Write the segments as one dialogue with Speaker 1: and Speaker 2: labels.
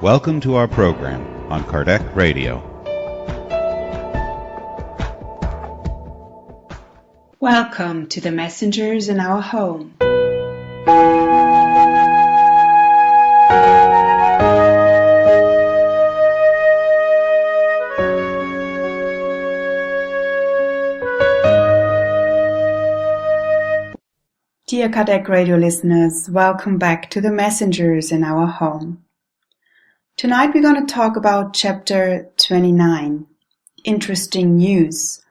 Speaker 1: Welcome to our program on Kardec Radio.
Speaker 2: Welcome to the messengers in our home. Dear Kardec Radio listeners, welcome back to the messengers in our home. Tonight we're going to talk about chapter 29, Interesting News.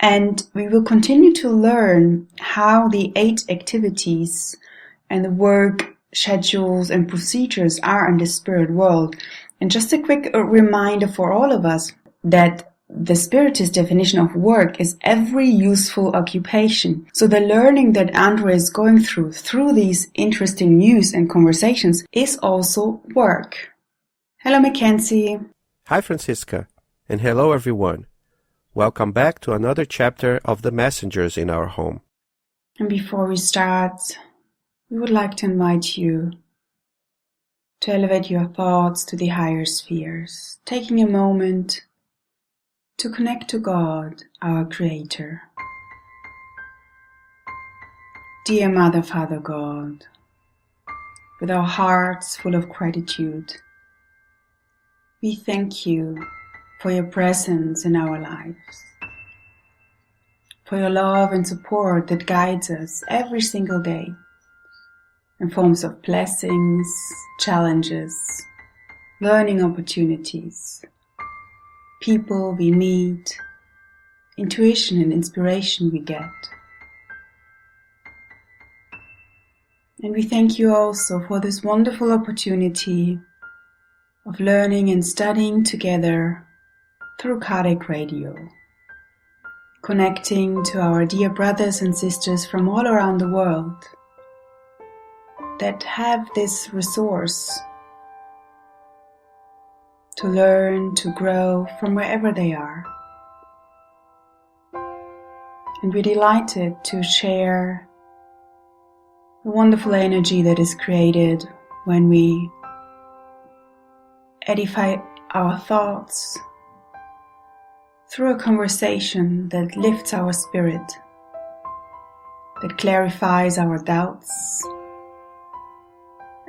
Speaker 2: And we will continue to learn how the 8 activities and the work, schedules and procedures are in the spirit world. And just a quick reminder for all of us that the Spiritist definition of work is every useful occupation. So the learning that Andre is going through these interesting news and conversations is also work. Hello, Mackenzie.
Speaker 3: Hi, Francisca. And hello, everyone. Welcome back to another chapter of the messengers in our home.
Speaker 2: And before we start, we would like to invite you to elevate your thoughts to the higher spheres, taking a moment to connect to God, our Creator. Dear Mother, Father God, with our hearts full of gratitude, we thank you for your presence in our lives, for your love and support that guides us every single day in forms of blessings, challenges, learning opportunities, people we meet, intuition and inspiration we get. And we thank you also for this wonderful opportunity of learning and studying together through Kardec Radio, connecting to our dear brothers and sisters from all around the world that have this resource to learn, to grow from wherever they are. And we're delighted to share the wonderful energy that is created when we edify our thoughts through a conversation that lifts our spirit, that clarifies our doubts,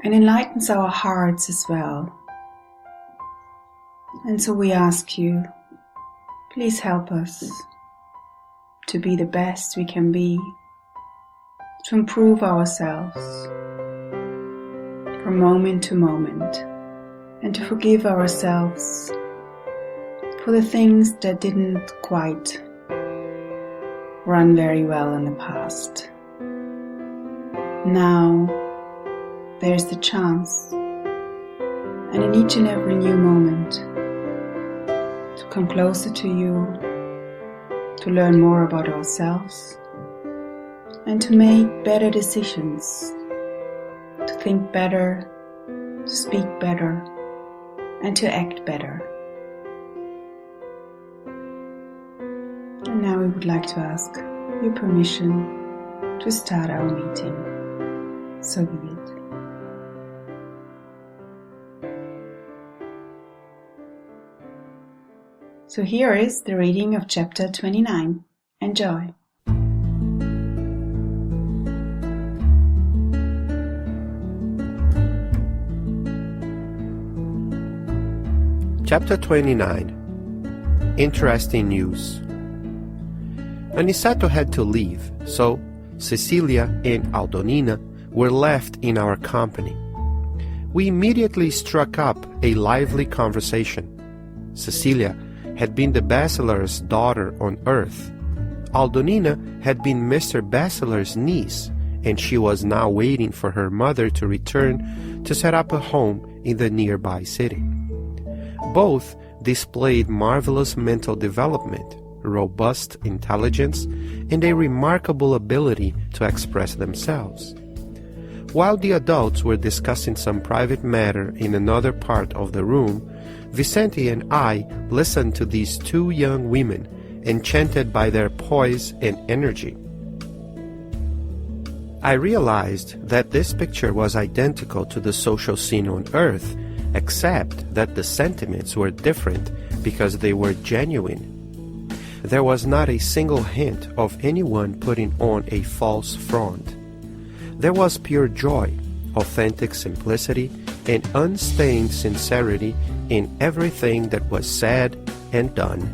Speaker 2: and enlightens our hearts as well. And so we ask you, please help us to be the best we can be, to improve ourselves from moment to moment, and to forgive ourselves for the things that didn't quite run very well in the past. Now there's the chance, and in each and every new moment, to come closer to you, to learn more about ourselves, and to make better decisions, to think better, to speak better, and to act better. And now we would like to ask your permission to start our meeting. So be it. So here is the reading of chapter 29. Enjoy.
Speaker 3: Chapter 29. Interesting News. Aniceto had to leave, so Cecilia and Aldonina were left in our company. We immediately struck up a lively conversation. Cecilia had been the bachelor's daughter on Earth. Aldonina had been Mr. Bachelor's niece, and she was now waiting for her mother to return to set up a home in the nearby city. Both displayed marvelous mental development, robust intelligence, and a remarkable ability to express themselves. While the adults were discussing some private matter in another part of the room, Vicente and I listened to these 2 young women, enchanted by their poise and energy. I realized that this picture was identical to the social scene on Earth except that the sentiments were different because they were genuine. There was not a single hint of anyone putting on a false front. There was pure joy, authentic simplicity, and unstained sincerity in everything that was said and done.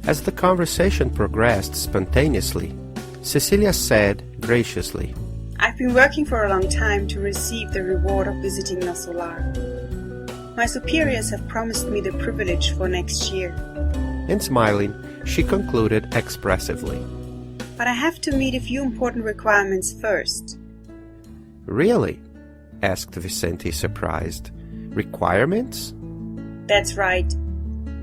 Speaker 3: As the conversation progressed spontaneously, Cecilia said graciously,
Speaker 2: I've been working for a long time to receive the reward of visiting Nos Solar. My superiors have promised me the privilege for next year.
Speaker 3: And smiling, she concluded expressively,
Speaker 2: But I have to meet a few important requirements first.
Speaker 3: Really? Asked Vicente, surprised. Requirements?
Speaker 2: That's right.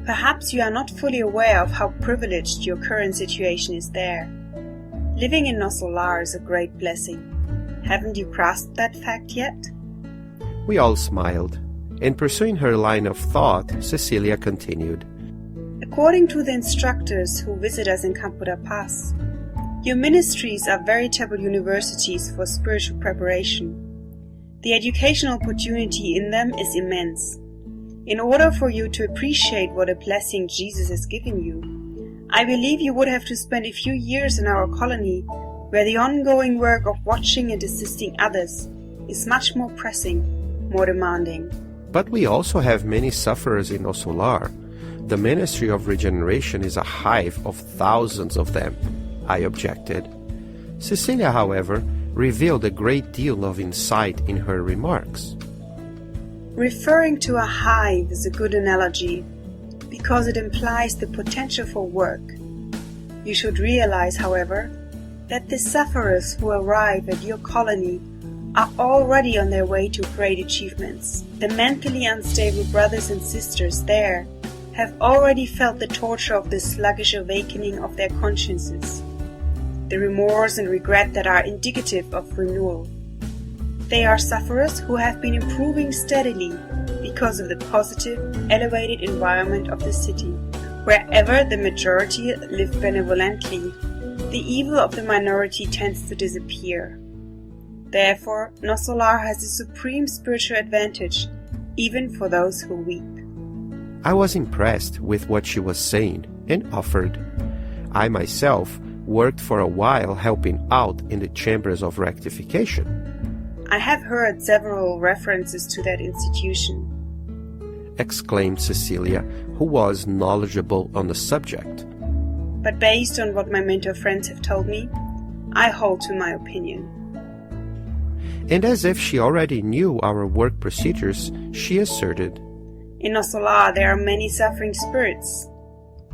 Speaker 2: Perhaps you are not fully aware of how privileged your current situation is there. Living in Nos Solar is a great blessing. Haven't you grasped that fact yet?
Speaker 3: We all smiled, and pursuing her line of thought, Cecilia continued.
Speaker 2: According to the instructors who visit us in Campo da Paz, your ministries are veritable universities for spiritual preparation. The educational opportunity in them is immense. In order for you to appreciate what a blessing Jesus has given you, I believe you would have to spend a few years in our colony, where the ongoing work of watching and assisting others is much more pressing, more demanding.
Speaker 3: But we also have many sufferers in Nos Solar. The ministry of regeneration is a hive of thousands of them, I objected. Cecilia, however, revealed a great deal of insight in her remarks.
Speaker 2: Referring to a hive is a good analogy, because it implies the potential for work. You should realize, however, that the sufferers who arrive at your colony are already on their way to great achievements. The mentally unstable brothers and sisters there have already felt the torture of the sluggish awakening of their consciences, the remorse and regret that are indicative of renewal. They are sufferers who have been improving steadily because of the positive, elevated environment of the city. Wherever the majority live benevolently, the evil of the minority tends to disappear. Therefore, Nos Solar has a supreme spiritual advantage, even for those who weep.
Speaker 3: I was impressed with what she was saying and offered. I myself worked for a while helping out in the chambers of rectification.
Speaker 2: I have heard several references to that institution,
Speaker 3: exclaimed Cecilia, who was knowledgeable on the subject.
Speaker 2: But based on what my mentor friends have told me, I hold to my opinion.
Speaker 3: And as if she already knew our work procedures, she asserted,
Speaker 2: In Nos Solar there are many suffering spirits,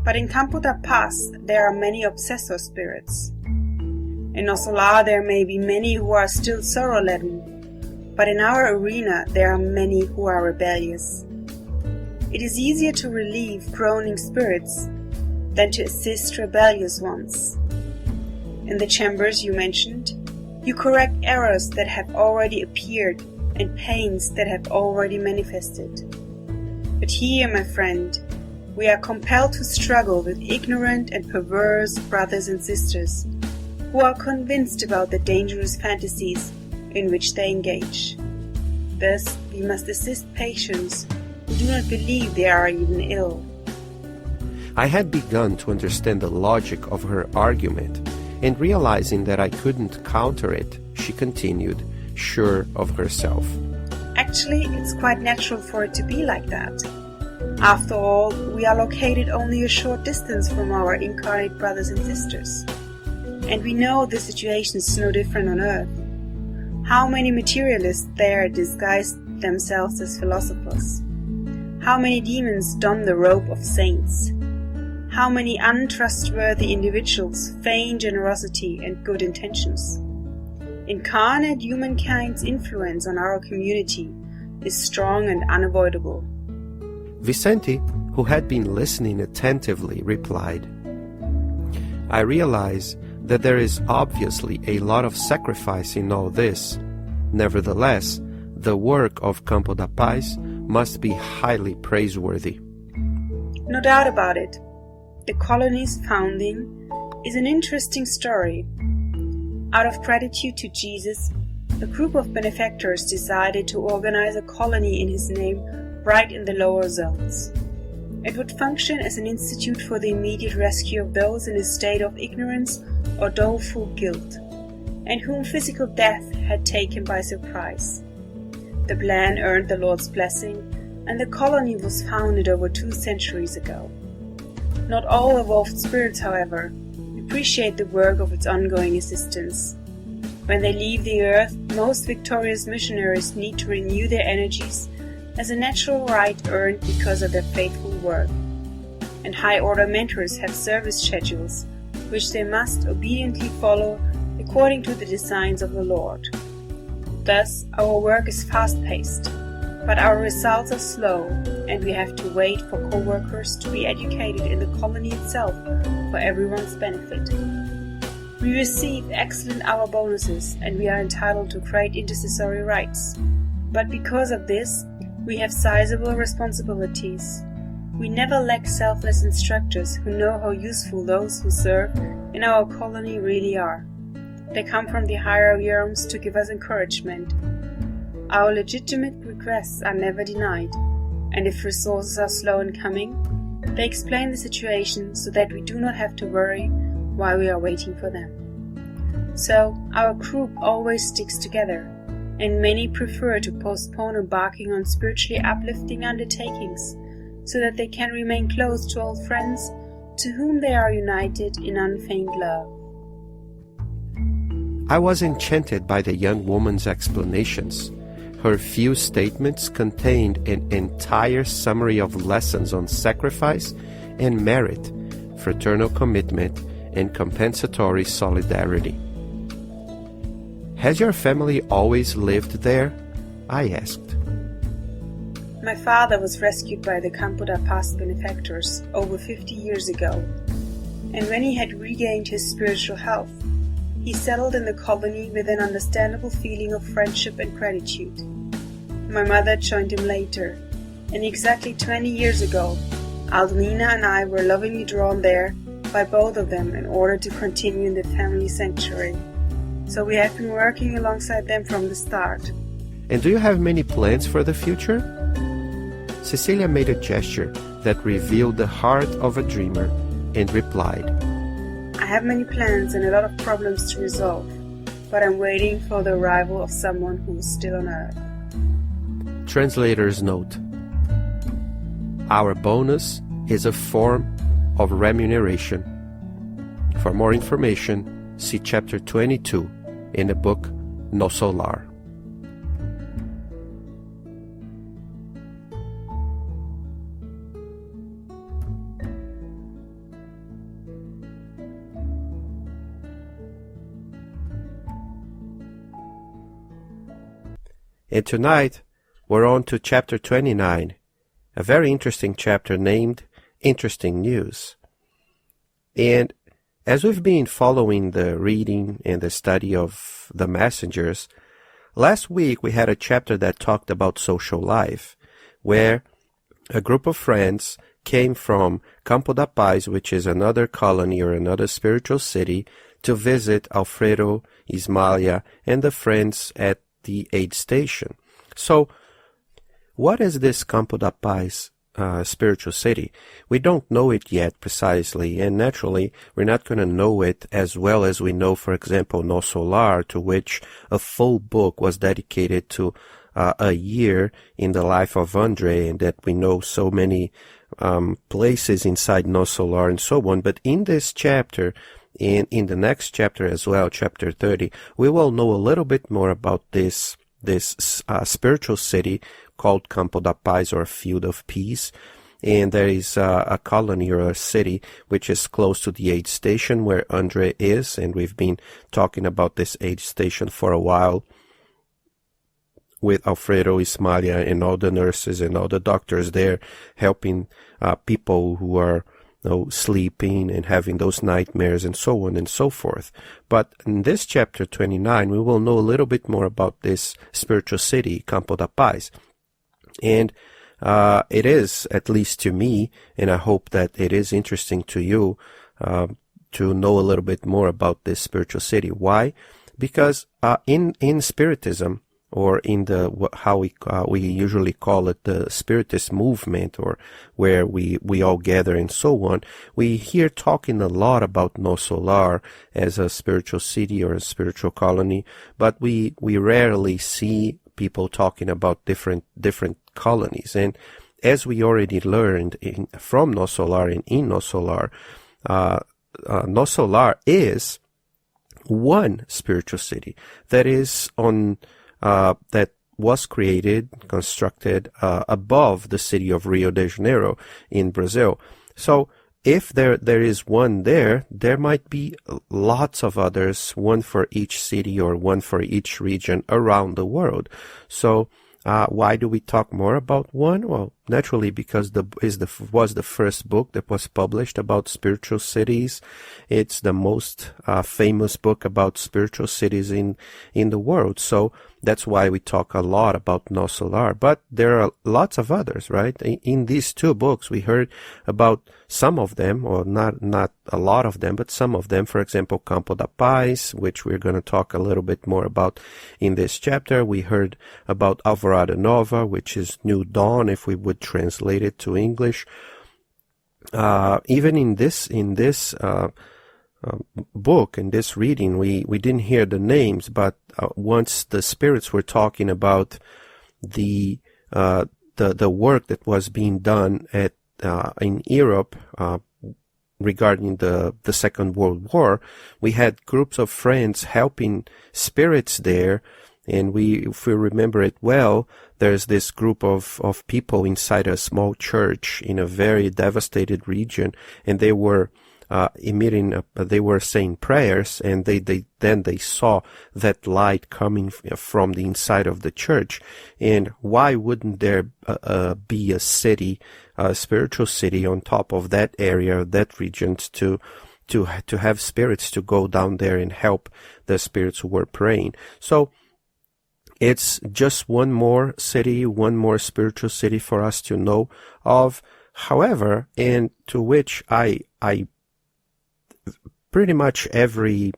Speaker 2: but in Campo da Paz there are many obsessor spirits. In Nos Solar there may be many who are still sorrow-laden, but in our arena there are many who are rebellious. It is easier to relieve groaning spirits than to assist rebellious ones. In the chambers you mentioned, you correct errors that have already appeared and pains that have already manifested. But here, my friend, we are compelled to struggle with ignorant and perverse brothers and sisters who are convinced about the dangerous fantasies in which they engage. Thus, we must assist patients who do not believe they are even ill.
Speaker 3: I had begun to understand the logic of her argument, and realizing that I couldn't counter it, she continued, sure of herself.
Speaker 2: Actually, it's quite natural for it to be like that. After all, we are located only a short distance from our incarnate brothers and sisters. And we know the situation is no different on Earth. How many materialists there disguise themselves as philosophers? How many demons don the robe of saints? How many untrustworthy individuals feign generosity and good intentions? Incarnate humankind's influence on our community is strong and unavoidable.
Speaker 3: Vicente, who had been listening attentively, replied, I realize that there is obviously a lot of sacrifice in all this. Nevertheless, the work of Campo da Paz must be highly praiseworthy.
Speaker 2: No doubt about it. The colony's founding is an interesting story. Out of gratitude to Jesus, a group of benefactors decided to organize a colony in his name
Speaker 4: right in the lower zones. It would function as an institute for the immediate rescue of those in a state of ignorance or doleful guilt, and whom physical death had taken by surprise. The plan earned the Lord's blessing, and the colony was founded over 2 centuries ago. Not all evolved spirits, however, appreciate the work of its ongoing assistance. When they leave the earth, most victorious missionaries need to renew their energies as a natural right earned because of their faithful work. And high-order mentors have service schedules, which they must obediently follow according to the designs of the Lord. Thus, our work is fast-paced, but our results are slow, and we have to wait for co-workers to be educated in the colony itself for everyone's benefit. We receive excellent hour bonuses, and we are entitled to great intercessory rights. But because of this, we have sizable responsibilities. We never lack selfless instructors who know how useful those who serve in our colony really are. They come from the higher realms to give us encouragement. Our legitimate requests are never denied, and if resources are slow in coming, they explain the situation so that we do not have to worry while we are waiting for them. So, our group always sticks together, and many prefer to postpone embarking on spiritually uplifting undertakings so that they can remain close to old friends to whom they are united in unfeigned love.
Speaker 3: I was enchanted by the young woman's explanations. Her few statements contained an entire summary of lessons on sacrifice and merit, fraternal commitment, and compensatory solidarity. Has your family always lived there? I asked.
Speaker 4: My father was rescued by the Campo da Paz benefactors over 50 years ago, and when he had regained his spiritual health, he settled in the colony with an understandable feeling of friendship and gratitude. My mother joined him later, and exactly 20 years ago, Aldonina and I were lovingly drawn there by both of them in order to continue in the family sanctuary. So we have been working alongside them from the start.
Speaker 3: And do you have many plans for the future? Cecilia made a gesture that revealed the heart of a dreamer and replied,
Speaker 4: I have many plans and a lot of problems to resolve, but I'm waiting for the arrival of someone who is still on Earth.
Speaker 3: Translator's note. Our bonus is a form of remuneration. For more information, see Chapter 22 in the book No Solar. And tonight, we're on to Chapter 29, a very interesting chapter named Interesting News. And as we've been following the reading and the study of the messengers, last week we had a chapter that talked about social life, where a group of friends came from Campo da Paz, which is another colony or another spiritual city, to visit Alfredo, Ismalia, and the friends at the aid station. So, what is this Campo da Paz spiritual city? We don't know it yet precisely, and naturally we're not going to know it as well as we know, for example, No Solar, to which a full book was dedicated to a year in the life of Andre, and that we know so many places inside No Solar and so on. But in this chapter, and in the next chapter as well, chapter 30, we will know a little bit more about this spiritual city called Campo da Paz, or Field of Peace. And there is a colony or a city which is close to the aid station where Andre is, and we've been talking about this aid station for a while with Alfredo, Ismalia, and all the nurses and all the doctors there helping people who are sleeping and having those nightmares and so on and so forth. But in this chapter 29, we will know a little bit more about this spiritual city, Campo da Paz. And it is, at least to me, and I hope that it is interesting to you, to know a little bit more about this spiritual city. Why? Because in Spiritism, or in the how we usually call it, the Spiritist movement, or where we all gather and so on, we hear talking a lot about No Solar as a spiritual city or a spiritual colony, but we rarely see people talking about different colonies. And as we already learned from No Solar and in No Solar, No Solar is one spiritual city that is on that was created, constructed above the city of Rio de Janeiro in Brazil. So if there is one there might be lots of others, one for each city or one for each region around the world. So why do we talk more about one? Well, naturally because was the first book that was published about spiritual cities. It's the most famous book about spiritual cities in the world. So that's why we talk a lot about No Solar. But there are lots of others, right? In these two books, we heard about some of them, or not a lot of them, but some of them. For example, Campo da Paz, which we're going to talk a little bit more about in this chapter. We heard about Alvorada Nova, which is New Dawn, if we would translate it to English. Even in this book, in this reading, we didn't hear the names, but once the spirits were talking about the work that was being done in Europe regarding the Second World War, we had groups of friends helping spirits there. And if we remember it well, there's this group of people inside a small church in a very devastated region, and they were they were saying prayers, and they saw that light coming from the inside of the church. And why wouldn't there be a city, a spiritual city on top of that area, that region, to have spirits to go down there and help the spirits who were praying? So it's just one more city, one more spiritual city for us to know of. However, and to which I pretty much every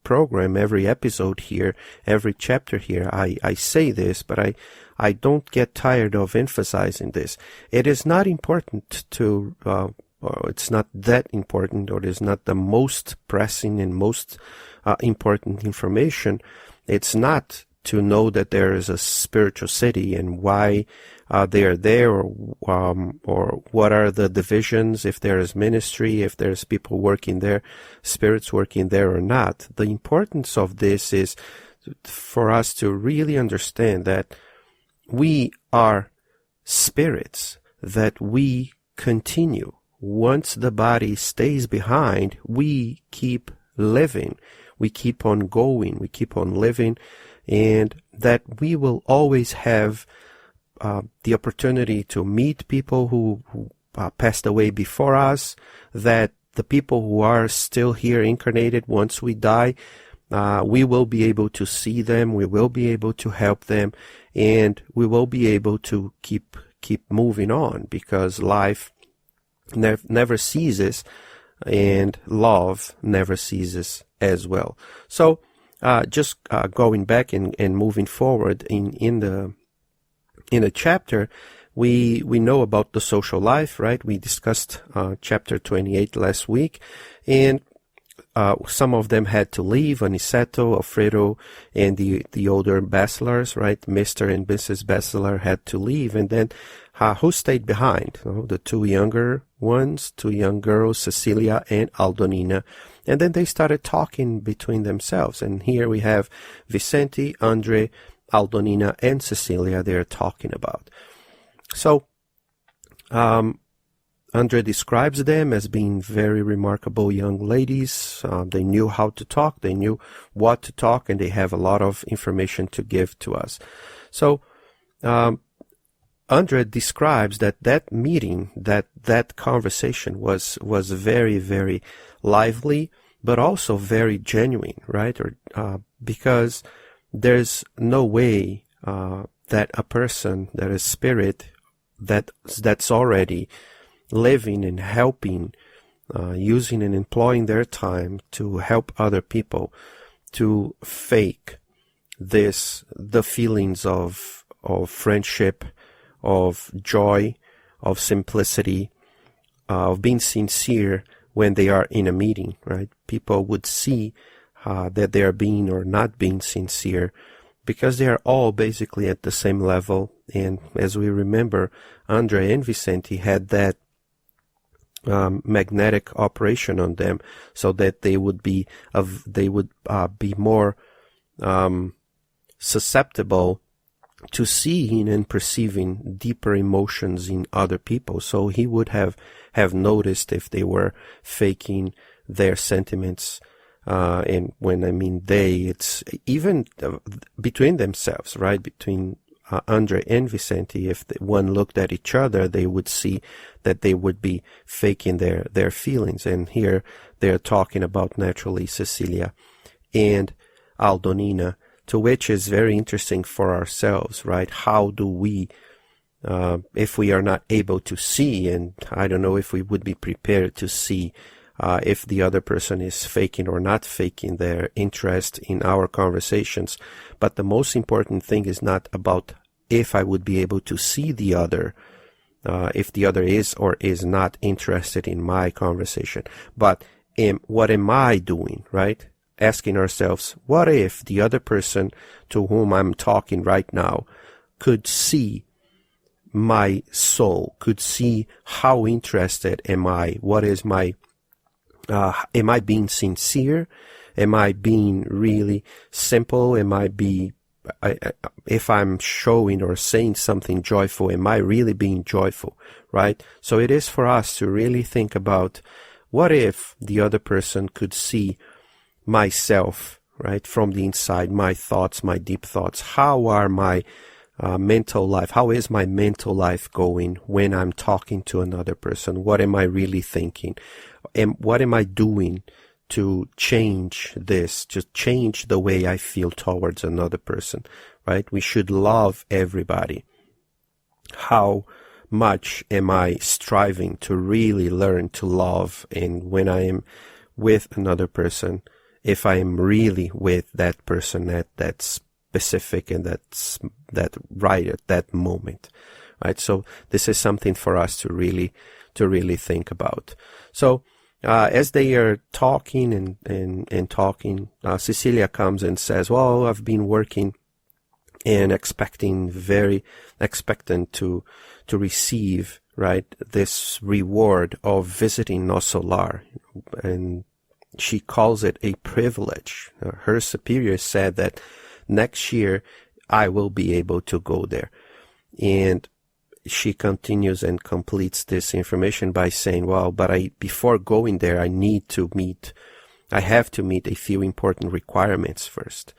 Speaker 3: program, every episode here, every chapter here, I say this, but I don't get tired of emphasizing this. It is not important to, or it's not that important, or it is not the most pressing and most important information. It's not to know that there is a spiritual city and why they are there, or what are the divisions, if there is ministry, if there's people working there, spirits working there or not. The importance of this is for us to really understand that we are spirits, that we continue. Once the body stays behind, we keep living, we keep on going, we keep on living, and that we will always have the opportunity to meet people who passed away before us, that the people who are still here incarnated once we die, we will be able to see them, we will be able to help them, and we will be able to keep moving on, because life never ceases, and love never ceases as well. So just going back and moving forward in the chapter, we know about the social life, right? We discussed chapter 28 last week, and some of them had to leave. Aniceto, Alfredo, and the older bachelors, right? Mr. and Mrs. Bachelor had to leave, and then who stayed behind? The two younger ones, two young girls, Cecilia and Aldonina. And then they started talking between themselves. And here we have Vicente, Andre, Aldonina, and Cecilia they're talking about. So, Andre describes them as being very remarkable young ladies. They knew how to talk, they knew what to talk, and they have a lot of information to give to us. So, Andre describes that meeting, that conversation was very, very lively, but also very genuine, right? Because there's no way that a person, that a spirit that's already living and helping, using and employing their time to help other people, to fake the feelings of friendship, of joy, of simplicity, of being sincere when they are in a meeting, right? People would see that they are being or not being sincere because they are all basically at the same level. And as we remember, Andre and Vicente had that magnetic operation on them, so that they would be more susceptible to seeing and perceiving deeper emotions in other people. So he would have noticed if they were faking their sentiments. And when I mean they, it's even between themselves, right? Between Andre and Vicente, if one looked at each other, they would see that they would be faking their feelings. And here they're talking about naturally Cecilia and Aldonina, to which is very interesting for ourselves, right? How do we, if we are not able to see, and I don't know if we would be prepared to see if the other person is faking or not faking their interest in our conversations. But the most important thing is not about if I would be able to see the other, if the other is or is not interested in my conversation, but what am I doing, right? Asking ourselves, what if the other person to whom I'm talking right now could see my soul, could see how interested am I, what is my, am I being sincere, am I being really simple, if I'm showing or saying something joyful, am I really being joyful, right? So it is for us to really think about, what if the other person could see myself, right, from the inside, my thoughts, my deep thoughts. How are my mental life, how is my mental life going when I'm talking to another person? What am I really thinking? And what am I doing to change this, to change the way I feel towards another person, right? We should love everybody. How much am I striving to really learn to love? And when I am with another person, if I am really with that person at that specific and that right at that moment, right? So this is something for us to really think about. So as they are talking and talking, Cecilia comes and says, "Well, I've been working and very expectant to receive, right, this reward of visiting Nosso Lar," and she calls it a privilege. Her superior said that next year I will be able to go there. And she continues and completes this information by saying, well, but before going there, I have to meet a few important requirements first.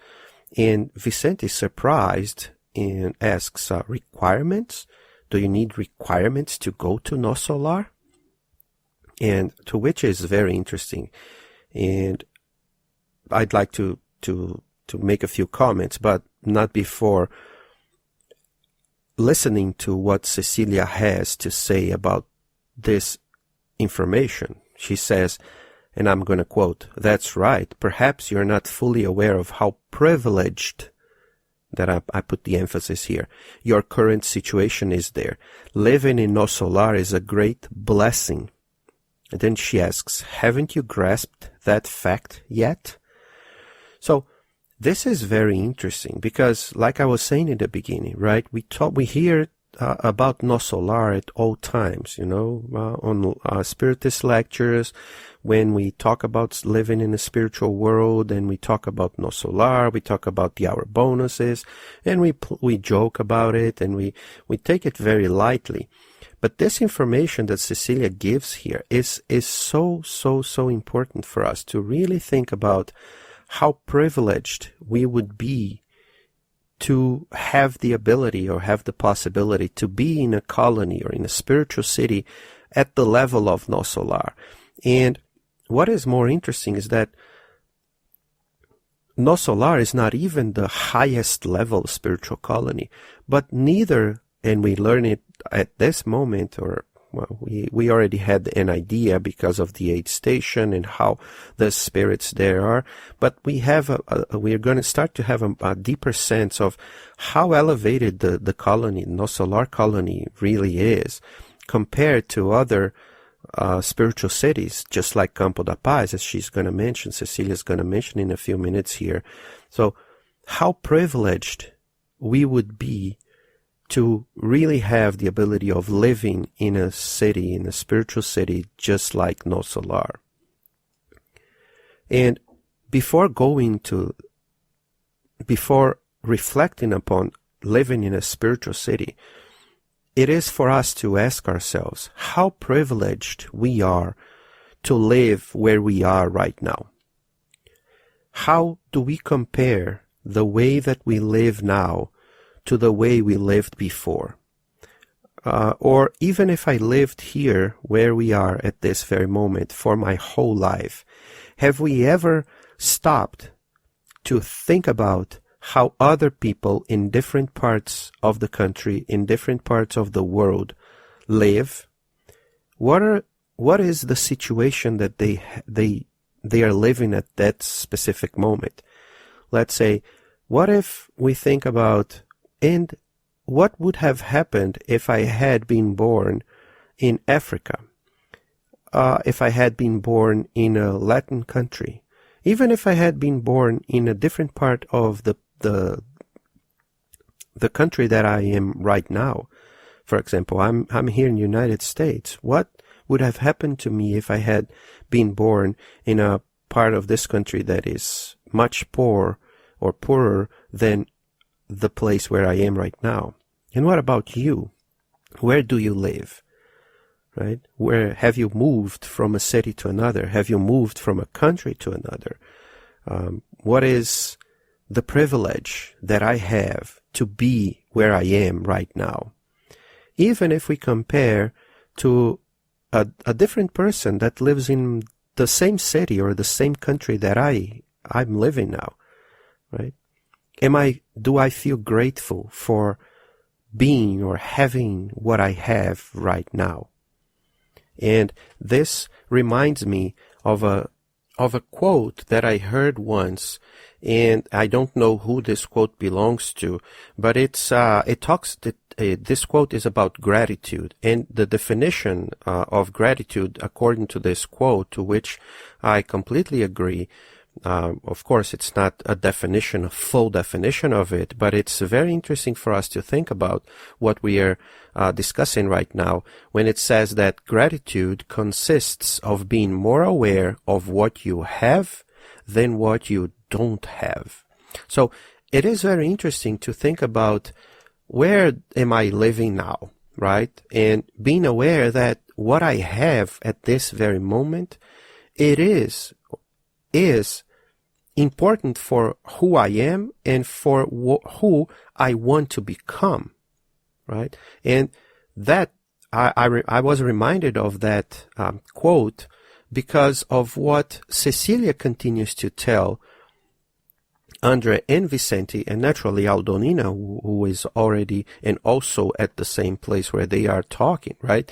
Speaker 3: And Vicente is surprised and asks, requirements? Do you need requirements to go to Nosso Lar? And to which is very interesting. And I'd like to make a few comments, but not before listening to what Cecilia has to say about this information. She says, and I'm going to quote, "That's right. Perhaps you're not fully aware of how privileged," that I put the emphasis here, "your current situation is there. Living in Nosso Lar is a great blessing." And then she asks, "Haven't you grasped that fact yet?" So this is very interesting because, like I was saying in the beginning, right, we hear about Nosso Lar at all times, on Spiritist lectures, when we talk about living in a spiritual world, and we talk about Nosso Lar, we talk about the hour bonuses, and we joke about it, and we take it very lightly. But this information that Cecilia gives here is so important for us to really think about how privileged we would be to have the ability or have the possibility to be in a colony or in a spiritual city at the level of Nosso Lar. And what is more interesting is that Nosso Lar is not even the highest level spiritual colony, but neither, and we learn it at this moment, or well, we already had an idea because of the aid station and how the spirits there are, but we are going to start to have a deeper sense of how elevated the colony, No Solar colony, really is compared to other spiritual cities, just like Campo da Paz, as she's going to mention, Cecilia's going to mention in a few minutes here. So how privileged we would be to really have the ability of living in a city, in a spiritual city, just like No Solar. And before reflecting upon living in a spiritual city, it is for us to ask ourselves how privileged we are to live where we are right now. How do we compare the way that we live now to the way we lived before? Or even if I lived here where we are at this very moment for my whole life, have we ever stopped to think about how other people in different parts of the country, in different parts of the world live? What is the situation that they are living at that specific moment? Let's say, what if we think about, and what would have happened if I had been born in Africa? If I had been born in a Latin country? Even if I had been born in a different part of the country that I am right now. For example, I'm here in the United States. What would have happened to me if I had been born in a part of this country that is much poorer than the place where I am right now? And what about you? Where do you live? Right? Where have you moved from a city to another? Have you moved from a country to another? What is the privilege that I have to be where I am right now? Even if we compare to a different person that lives in the same city or the same country that I'm living now, right? Do I feel grateful for being or having what I have right now? And this reminds me of a quote that I heard once, and I don't know who this quote belongs to, but this quote is about gratitude, and the definition of gratitude, according to this quote, to which I completely agree. Of course, it's not a full definition of it, but it's very interesting for us to think about what we are discussing right now when it says that gratitude consists of being more aware of what you have than what you don't have. So it is very interesting to think about, where am I living now, right? And being aware that what I have at this very moment, it is important for who I am and for who I want to become, right? And that I was reminded of that quote because of what Cecilia continues to tell Andrea and Vicente, and naturally Aldonina, who is already and also at the same place where they are talking, right?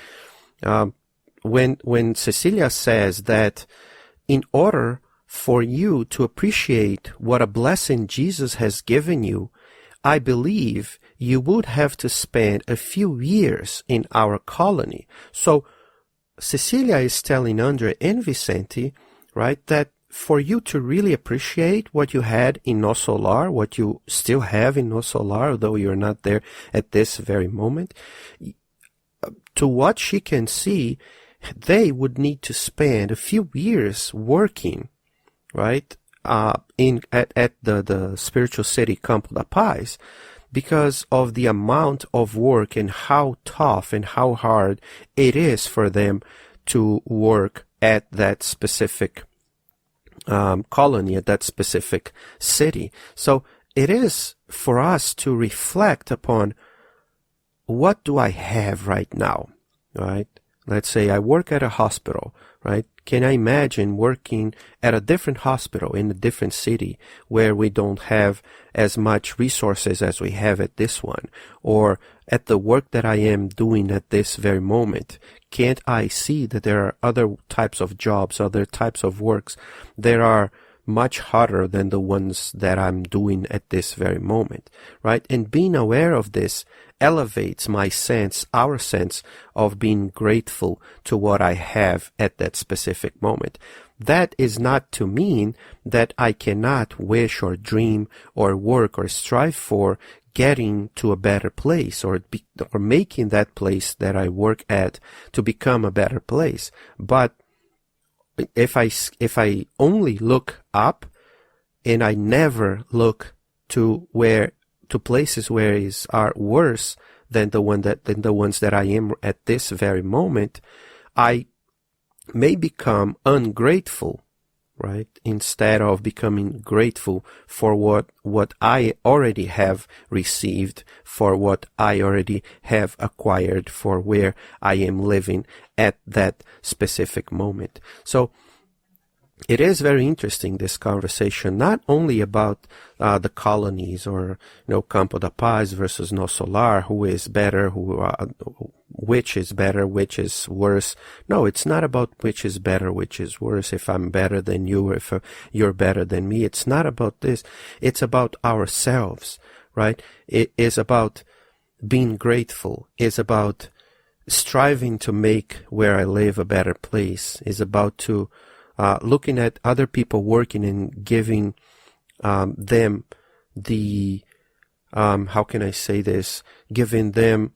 Speaker 3: When Cecilia says that in order for you to appreciate what a blessing Jesus has given you, I believe you would have to spend a few years in our colony. So Cecilia is telling Andrea and Vicente, right, that for you to really appreciate what you had in No Solar, what you still have in No Solar, although you're not there at this very moment, to what she can see, they would need to spend a few years working, right, at the spiritual city Campo da Paz, because of the amount of work and how tough and how hard it is for them to work at that specific colony, at that specific city. So it is for us to reflect upon, what do I have right now, right? Let's say I work at a hospital, right? can I imagine working at a different hospital in a different city where we don't have as much resources as we have at this one, or at the work that I am doing at this very moment? Can't I see that there are other types of jobs, other types of works that are much harder than the ones that I'm doing at this very moment, right? And being aware of this elevates my sense, our sense of being grateful to what I have at that specific moment. That is not to mean that I cannot wish or dream or work or strive for getting to a better place, or making that place that I work at to become a better place. But if I only look up and I never look to places where are worse than the ones that I am at this very moment, I may become ungrateful, right? Instead of becoming grateful for what I already have received, for what I already have acquired, for where I am living at that specific moment. So it is very interesting, this conversation, not only about the colonies, or Campo da Paz versus No Solar, who is better, which is better, which is worse. No, it's not about which is better, which is worse, if I'm better than you, or if you're better than me. It's not about this. It's about ourselves, right? It is about being grateful. It's about striving to make where I live a better place. It's about looking at other people working and giving them the, how can I say this, giving them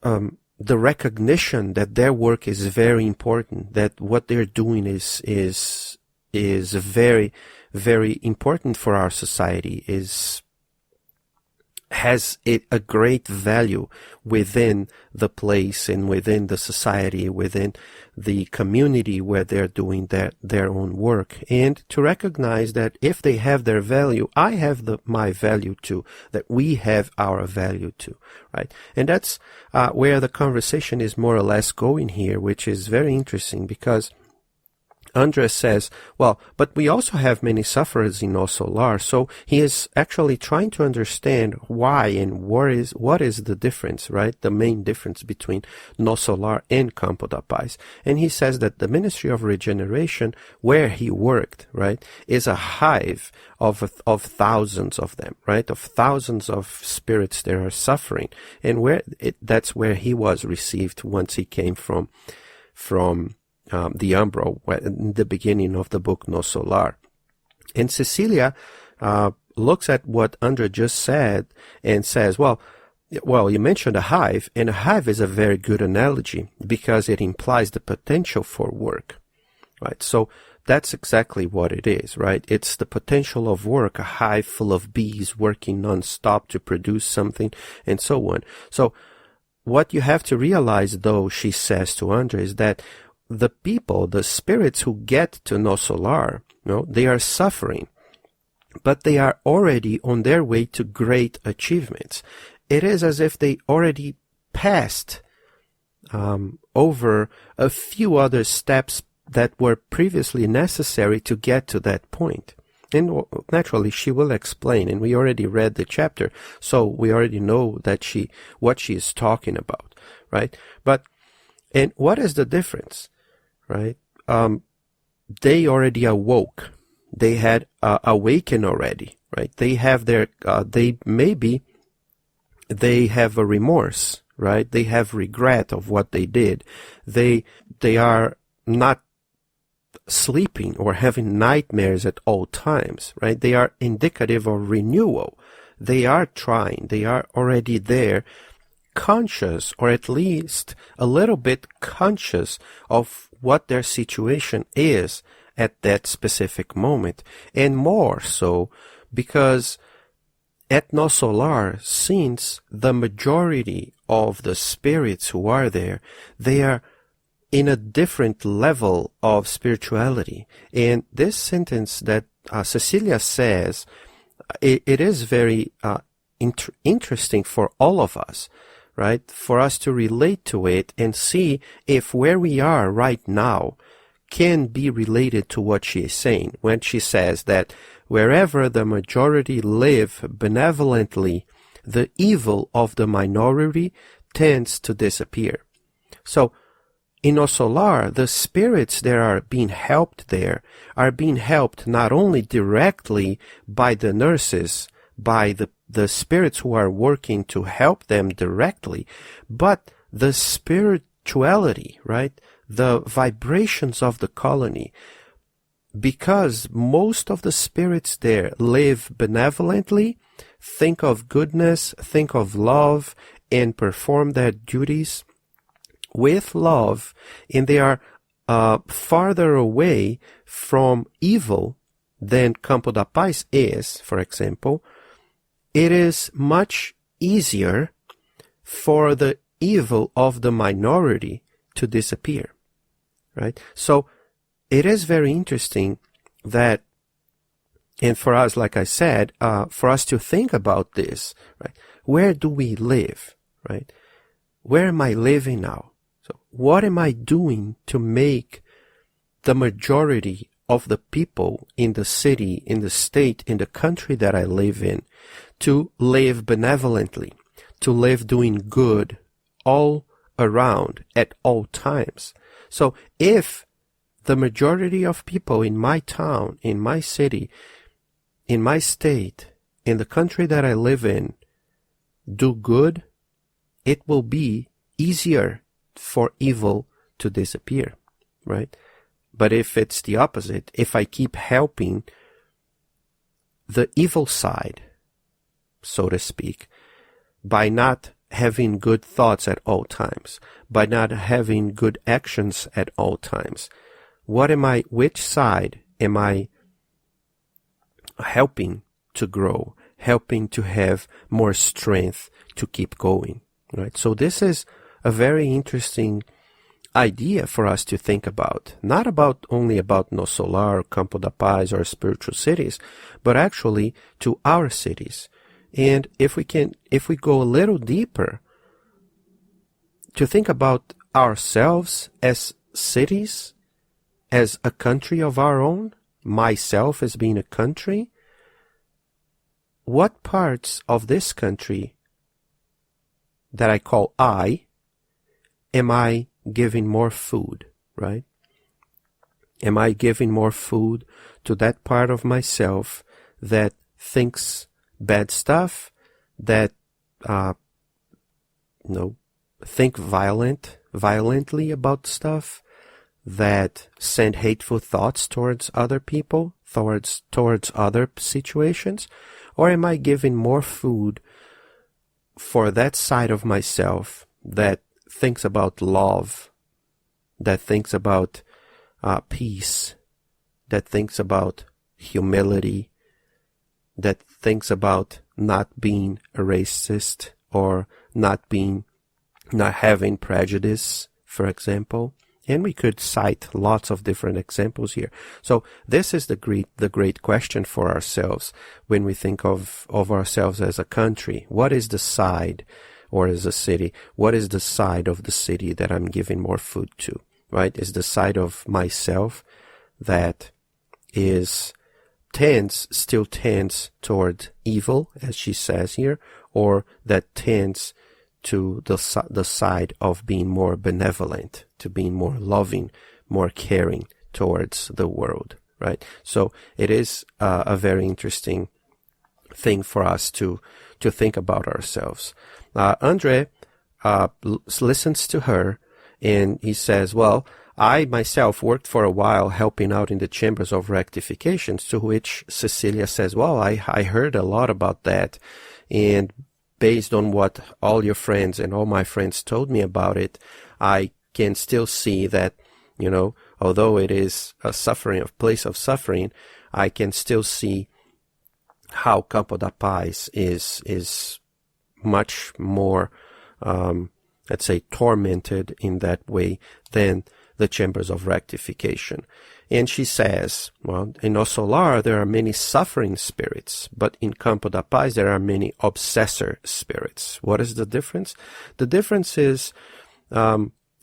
Speaker 3: the recognition that their work is very important, that what they're doing is very, very important for our society, has a great value within the place and within the society, within the community where they're doing their own work. And to recognize that if they have their value, I have my value too, that we have our value too, right? And that's where the conversation is more or less going here, which is very interesting, because Andrés says, well, but we also have many sufferers in No Solar. So he is actually trying to understand why and what is the difference, right? The main difference between No Solar and Campo da Paz. And he says that the Ministry of Regeneration, where he worked, right, is a hive of thousands of them, right? Of thousands of spirits that are suffering. And that's where he was received once he came from the Umbro, in the beginning of the book No Solar. And Cecilia looks at what André just said and says, well, you mentioned a hive, and a hive is a very good analogy because it implies the potential for work, right? So that's exactly what it is, right? It's the potential of work, a hive full of bees working non-stop to produce something, and so on. So what you have to realize, though, she says to André, is that the people, the spirits who get to No Solar, they are suffering, but they are already on their way to great achievements. It is as if they already passed over a few other steps that were previously necessary to get to that point. And naturally, she will explain, and we already read the chapter, so we already know that what she is talking about, right? And what is the difference? Right? They already awoke. They had awakened already, right? They have they have a remorse, right? They have regret of what they did. They are not sleeping or having nightmares at all times, right? They are indicative of renewal. They are trying. They are already there, conscious, or at least a little bit conscious of what their situation is at that specific moment. And more so because at No Solar, since the majority of the spirits who are there, they are in a different level of spirituality. And this sentence that Cecilia says, it is very interesting for all of us, right? For us to relate to it and see if where we are right now can be related to what she is saying when she says that wherever the majority live benevolently, the evil of the minority tends to disappear. So, in O Solar, the spirits that are being helped there are being helped not only directly by the nurses, by the spirits who are working to help them directly, but the spirituality, right? The vibrations of the colony. Because most of the spirits there live benevolently, think of goodness, think of love, and perform their duties with love, and they are farther away from evil than Campo da Paz is, for example, it is much easier for the evil of the minority to disappear, right? So it is very interesting that, and for us, like I said, for us to think about this, right? Where do we live, right? Where am I living now? So what am I doing to make the majority of the people in the city, in the state, in the country that I live in, to live benevolently, to live doing good all around at all times? So if the majority of people in my town, in my city, in my state, in the country that I live in, do good, it will be easier for evil to disappear, right? But if it's the opposite, if I keep helping the evil side, so to speak, by not having good thoughts at all times, by not having good actions at all times, which side am I helping to grow, helping to have more strength to keep going, right? So this is a very interesting idea for us to think about, not only about No Solar, Campo da Paz, or spiritual cities, but actually to our cities. And if we go a little deeper, to think about ourselves as cities, as a country of our own, myself as being a country, what parts of this country that I call I, am I giving more food, right? Am I giving more food to that part of myself that thinks bad stuff, that think violently about stuff, that send hateful thoughts towards other people, towards other situations? Or am I giving more food for that side of myself that thinks about love, that thinks about peace, that thinks about humility, that thinks about not being a racist or not having prejudice, for example? And we could cite lots of different examples here. So this is the great question for ourselves when we think of ourselves as a country. What is the side, or as a city, what is the side of the city that I'm giving more food to, right? Is the side of myself that still tends toward evil, as she says here, or that tends to the side of being more benevolent, to being more loving, more caring towards the world, right? So it is a very interesting thing for us to think about ourselves. Andre listens to her, and he says, well, I myself worked for a while helping out in the chambers of rectifications, to which Cecilia says, well, I heard a lot about that, and based on what all your friends and all my friends told me about it, I can still see that, although it is a place of suffering, I can still see how Campo da Paz is much more, let's say, tormented in that way than the chambers of rectification. And she says, well, in O Solar there are many suffering spirits, but in Campo da Paz there are many obsessor spirits. What is the difference? The difference is,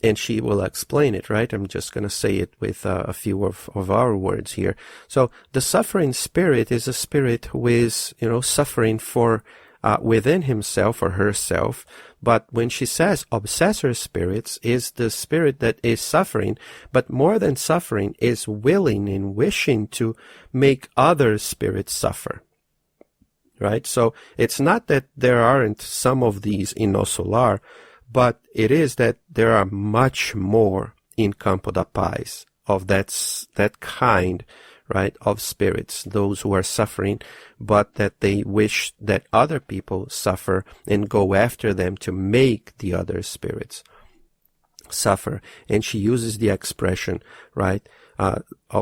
Speaker 3: and she will explain it, right? I'm just going to say it with a few of our words here. So the suffering spirit is a spirit who is, suffering for within himself or herself. But when she says obsessor spirits is the spirit that is suffering, but more than suffering is willing and wishing to make other spirits suffer. Right? So it's not that there aren't some of these in No Solar, but it is that there are much more in Campo da Paz of that kind, right, of spirits, those who are suffering, but that they wish that other people suffer and go after them to make the other spirits suffer. And she uses the expression, right,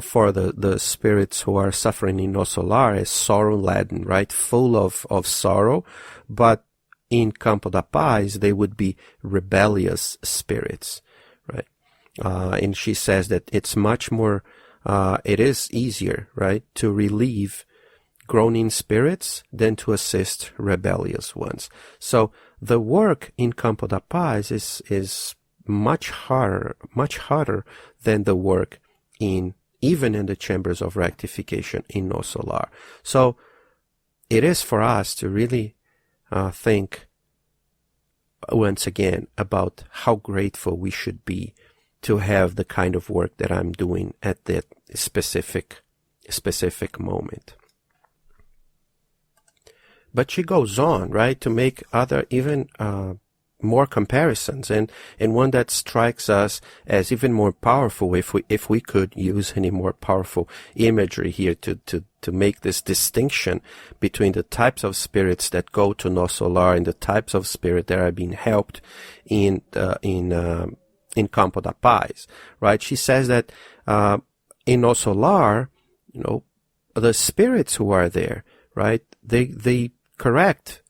Speaker 3: for the spirits who are suffering in No Solar as sorrow-laden, right, full of sorrow, but in Campo da Paz, they would be rebellious spirits, right? And she says that it's much more, it is easier, right, to relieve groaning spirits than to assist rebellious ones. So the work in Campo da Paz is much harder than the work even in the chambers of rectification in No Solar. So it is for us to really think once again about how grateful we should be to have the kind of work that I'm doing at that specific moment. But she goes on, right, to make other even more comparisons, and one that strikes us as even more powerful, if we could use any more powerful imagery here to make this distinction between the types of spirits that go to No Solar and the types of spirit that are being helped in Campo da Paz, right? She says that in No Solar, the spirits who are there, right, they correct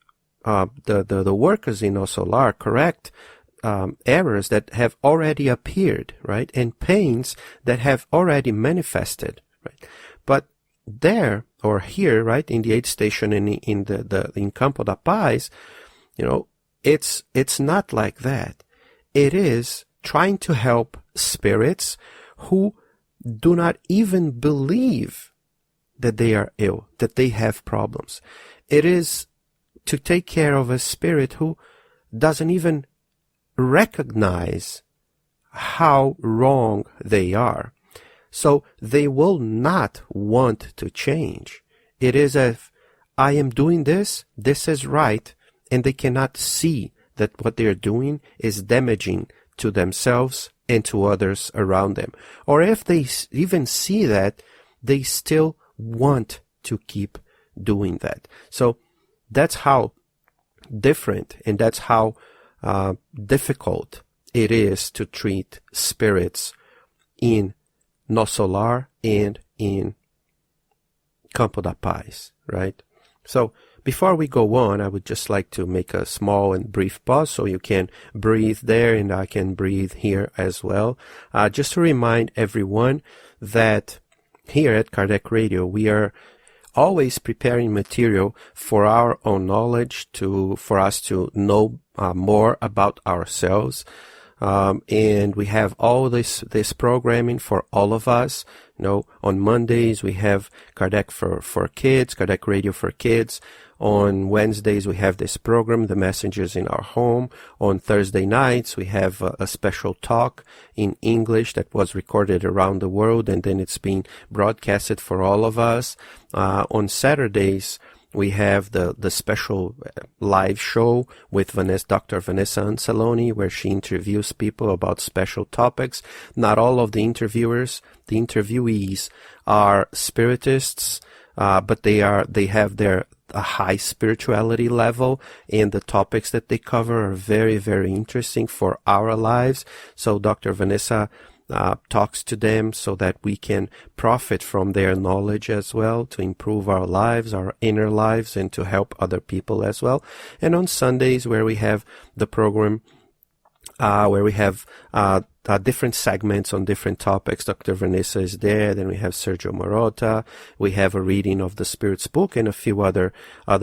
Speaker 3: the workers in No Solar correct errors that have already appeared, right, and pains that have already manifested, right. But there or here, right, in the aid station and in Campo da Paz, it's not like that. It is trying to help spirits who do not even believe that they are ill, that they have problems. It is to take care of a spirit who doesn't even recognize how wrong they are. So they will not want to change. It is if I am doing this is right, and they cannot see that what they are doing is damaging to themselves and to others around them. Or if they even see that, they still want to keep doing that. So that's how different and that's how difficult it is to treat spirits in No Solar and in Campo da Paz, right? So before we go on, I would just like to make a small and brief pause so you can breathe there and I can breathe here as well. Just to remind everyone that here at Kardec Radio, we are always preparing material for our own knowledge, for us to know more about ourselves. And we have all this programming for all of us. On Mondays we have Kardec for Kids, Kardec Radio for Kids. On Wednesdays we have this program, The Messengers in Our Home. On Thursday nights we have a special talk in English that was recorded around the world and then it's being broadcasted for all of us. On Saturdays we have the special live show with Dr. Vanessa Anceloni, where she interviews people about special topics. Not all of the interviewees are spiritists, but they have their a high spirituality level, and the topics that they cover are very, very interesting for our lives. So Dr. Vanessa talks to them so that we can profit from their knowledge as well, to improve our lives, our inner lives, and to help other people as well. And on Sundays, where we have the program, where we have different segments on different topics. Dr. Vanessa is there. Then we have Sergio Morota. We have a reading of the Spirit's book and a few other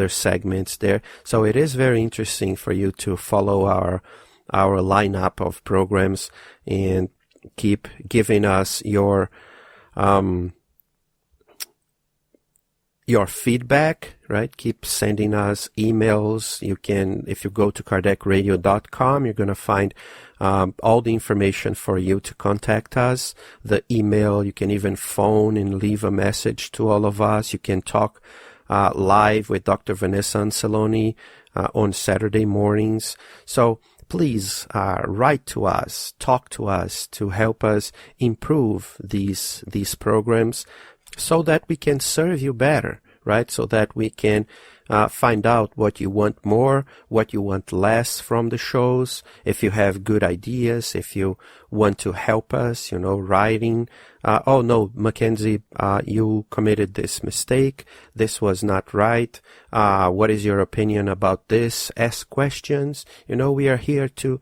Speaker 3: segments there. So it is very interesting for you to follow our lineup of programs, and keep giving us your feedback, right? Keep sending us emails. You can, if you go to KardecRadio.com, you're going to find all the information for you to contact us. The email, you can even phone and leave a message to all of us. You can talk live with Dr. Vanessa Anceloni on Saturday mornings. So please write to us, talk to us to help us improve these programs, so that we can serve you better, right? So that we can find out what you want more, what you want less from the shows. If you have good ideas, if you want to help us, writing, oh no, Mackenzie, you committed this mistake. This was not right. What is your opinion about this? Ask questions. We are here to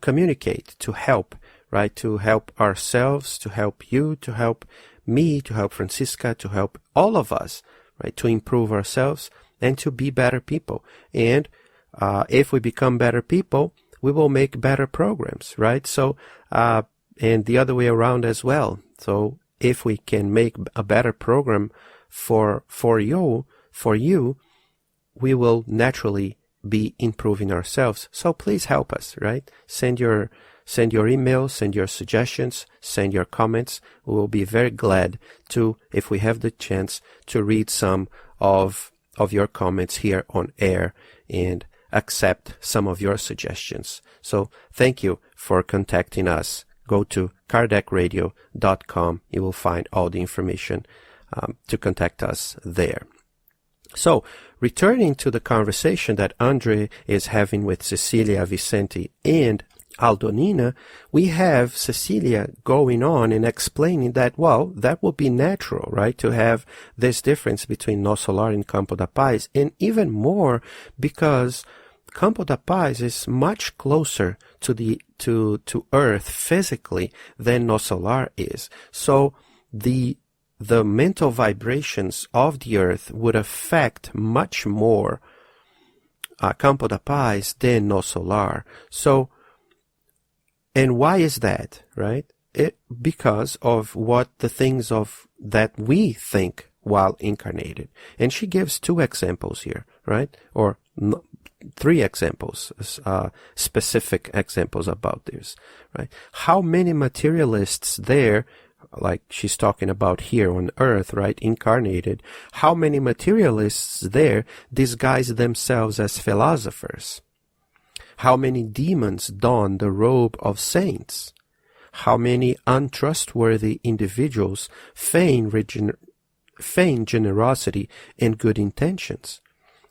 Speaker 3: communicate, to help, right? To help ourselves, to help you, to help me, to help Francisca, to help all of us, right? To improve ourselves and to be better people. And if we become better people, we will make better programs, right? So, and the other way around as well. So if we can make a better program for you, we will naturally be improving ourselves. So please help us, right? Send your emails, send your suggestions, send your comments. We will be very glad to, if we have the chance, to read some of your comments here on air and accept some of your suggestions. So thank you for contacting us. Go to KardecRadio.com. You will find all the information to contact us there. So, returning to the conversation that Andre is having with Cecilia Vicente and Aldonina, we have Cecilia going on and explaining that, well, that would be natural, right, to have this difference between No Solar and Campo da Paz, and even more because Campo da Paz is much closer to Earth physically than No Solar is. So the mental vibrations of the Earth would affect much more Campo da Paz than No Solar. So, and why is that, right? Because of what the things that we think while incarnated. And she gives 2 examples here, right? Or 3 examples, specific examples about this, right? How many materialists there, like she's talking about here on Earth, right, incarnated, how many materialists there disguise themselves as philosophers? How many demons don the robe of saints? How many untrustworthy individuals feign generosity and good intentions?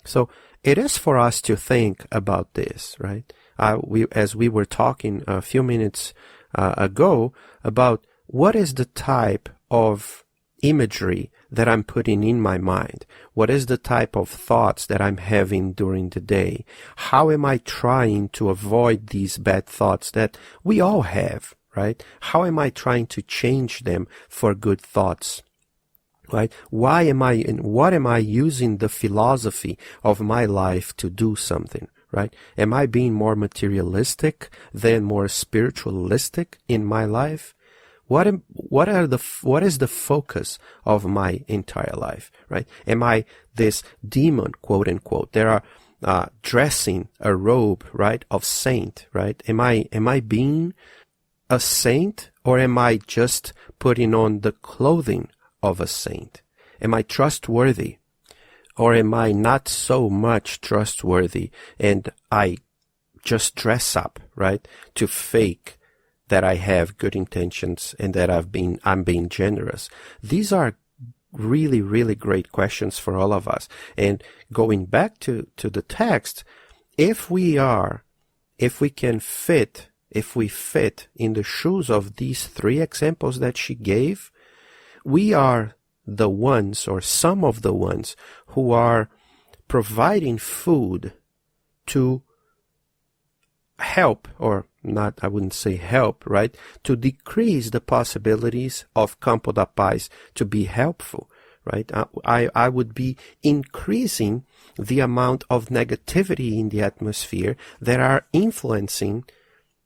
Speaker 3: So it is for us to think about this, right? As we were talking a few minutes ago about what is the type of imagery that I'm putting in my mind? What is the type of thoughts that I'm having during the day? How am I trying to avoid these bad thoughts that we all have, right? How am I trying to change them for good thoughts? Right? What am I using the philosophy of my life to do something? Right? Am I being more materialistic than more spiritualistic in my life? What is the focus of my entire life, right? Am I this demon, quote unquote? There are dressing a robe, right, of saint, right? Am I being a saint, or am I just putting on the clothing of a saint? Am I trustworthy, or am I not so much trustworthy and I just dress up, right, to fake that I have good intentions and that I'm being generous? These are really, really great questions for all of us. And going back to the text, if we fit in the shoes of these 3 examples that she gave, we are the ones, or some of the ones, who are providing food to help, or not, I wouldn't say help, right, to decrease the possibilities of Campo da Paz to be helpful, right? I would be increasing the amount of negativity in the atmosphere that are influencing